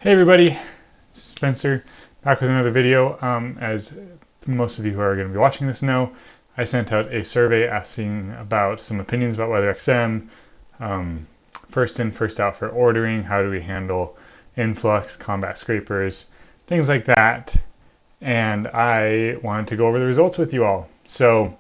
Hey everybody, Spencer, back with another video. As most of you who are going to be watching this know, I sent out a survey asking about some opinions about WeatherXM, first in, first out for ordering, how do we handle influx, combat scrapers, things like that. And I wanted to go over the results with you all. So,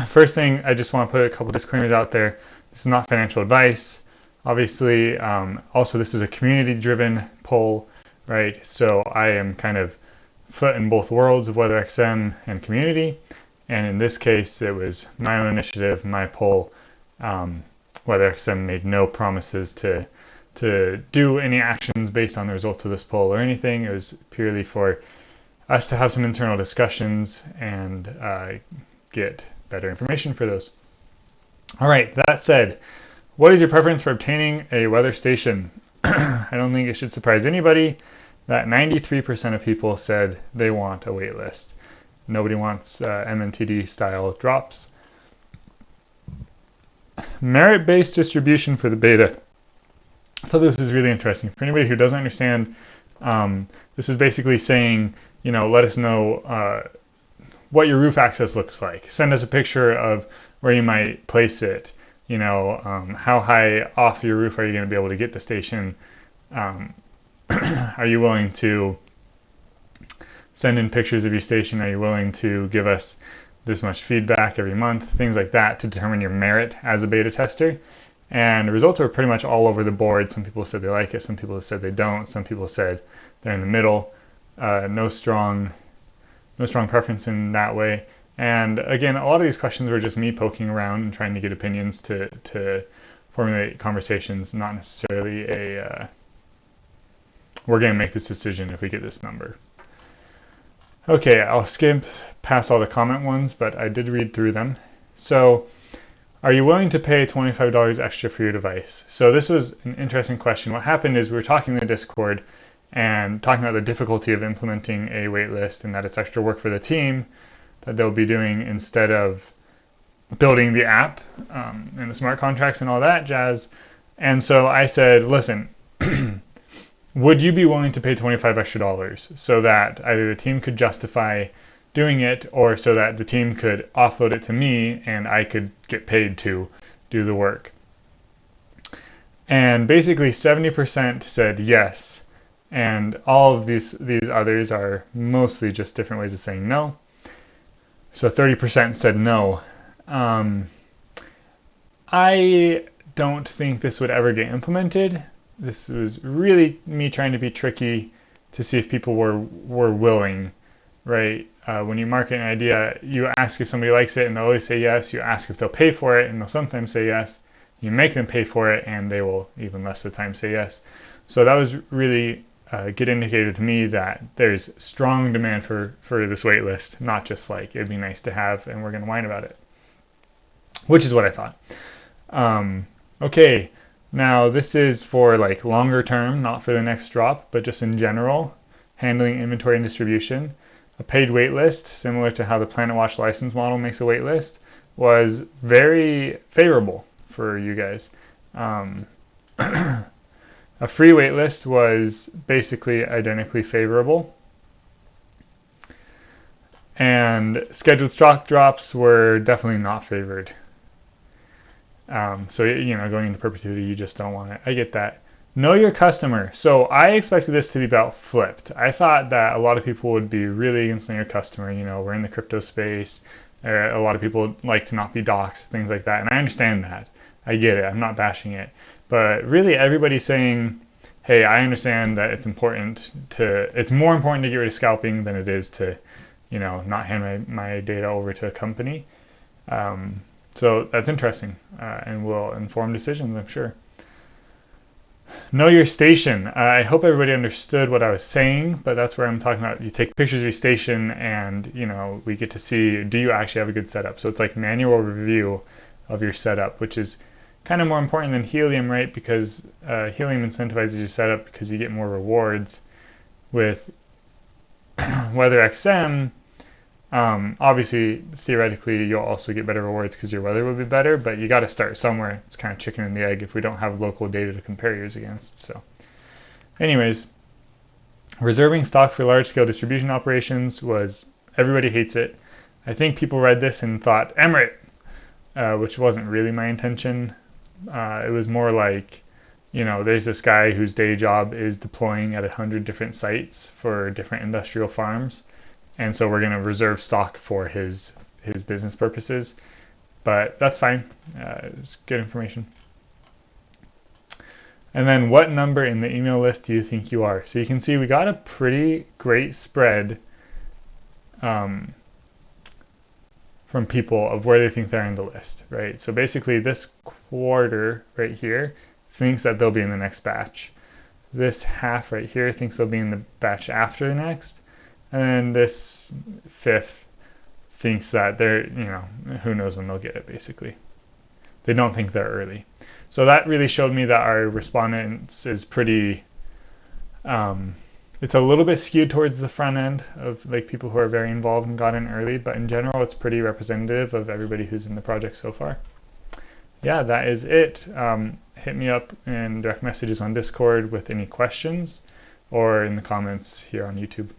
first thing, I just want to put a couple disclaimers out there. This is not financial advice. Obviously, also this is a community-driven poll, right? So I am kind of foot in both worlds of WeatherXM and community. And in this case, it was my own initiative, my poll. WeatherXM made no promises to do any actions based on the results of this poll or anything. It was purely for us to have some internal discussions and get better information for those. All right, that said, what is your preference for obtaining a weather station? I don't think it should surprise anybody that 93% of people said they want a wait list. Nobody wants MNTD style drops. Merit-based distribution for the beta. I thought this was really interesting. For anybody who doesn't understand, this is basically saying, let us know what your roof access looks like. Send us a picture of where you might place it. How high off your roof are you going to be able to get the station? Are you willing to send in pictures of your station? Are you willing to give us this much feedback every month? Things like that to determine your merit as a beta tester. And the results are pretty much all over the board. Some people said they like it. Some people said they don't. Some people said they're in the middle. No strong preference in that way. And again, a lot of these questions were just me poking around and trying to get opinions to formulate conversations, not necessarily we're going to make this decision if we get this number. Okay, I'll skip past all the comment ones, but I did read through them. So, are you willing to pay $25 extra for your device? So this was an interesting question. What happened is we were talking in the Discord and talking about the difficulty of implementing a waitlist and that it's extra work for the team that they'll be doing instead of building the app and the smart contracts and all that jazz. And so I said, listen, would you be willing to pay $25 extra so that either the team could justify doing it or so that the team could offload it to me and I could get paid to do the work? And basically 70% said yes. And all of these others are mostly just different ways of saying no. So 30% said no. I don't think this would ever get implemented. This was really me trying to be tricky to see if people were willing, right? When you market an idea, you ask if somebody likes it and they'll always say yes. You ask if they'll pay for it and they'll sometimes say yes. You make them pay for it and they will even less of the time say yes. So that was really good indicator to me that there's strong demand for this wait list, not just like it'd be nice to have and we're going to whine about it, which is what I thought. Okay, now this is for like longer term, not for the next drop, but just in general, handling inventory and distribution. A paid wait list, similar to how the Planet Watch license model makes a wait list, was very favorable for you guys. A free waitlist was basically identically favorable. And scheduled stock drops were definitely not favored. So, going into perpetuity, you just don't want it. I get that. Know your customer. So I expected this to be about flipped. I thought that a lot of people would be really against knowing your customer. We're in the crypto space. A lot of people like to not be doxxed, things like that. And I understand that. I get it. I'm not bashing it. But really everybody's saying, hey, I understand that it's more important to get rid of scalping than it is to, not hand my data over to a company. So that's interesting and will inform decisions, I'm sure. Know your station. I hope everybody understood what I was saying, but that's where I'm talking about. You take pictures of your station and, we get to see, do you actually have a good setup? So it's like manual review of your setup, which is kind of more important than Helium, right? Because Helium incentivizes your setup because you get more rewards. With WeatherXM, Obviously, theoretically, you'll also get better rewards because your weather will be better, but you got to start somewhere. It's kind of chicken and the egg if we don't have local data to compare yours against. So, anyways, reserving stock for large-scale distribution operations was everybody hates it. I think people read this and thought Emirate, which wasn't really my intention. It was more like, there's this guy whose day job is deploying at 100 different sites for different industrial farms, and so we're going to reserve stock for his business purposes. But that's fine. It's good information. And then what number in the email list do you think you are? So you can see we got a pretty great spread from people of where they think they're in the list, right? So basically this quarter right here thinks that they'll be in the next batch. This half right here thinks they'll be in the batch after the next. And then this fifth thinks that they're, who knows when they'll get it, basically. They don't think they're early. So that really showed me that our respondents is pretty, it's a little bit skewed towards the front end of like people who are very involved and got in early, but in general, it's pretty representative of everybody who's in the project so far. Yeah, that is it. Hit me up in direct messages on Discord with any questions or in the comments here on YouTube.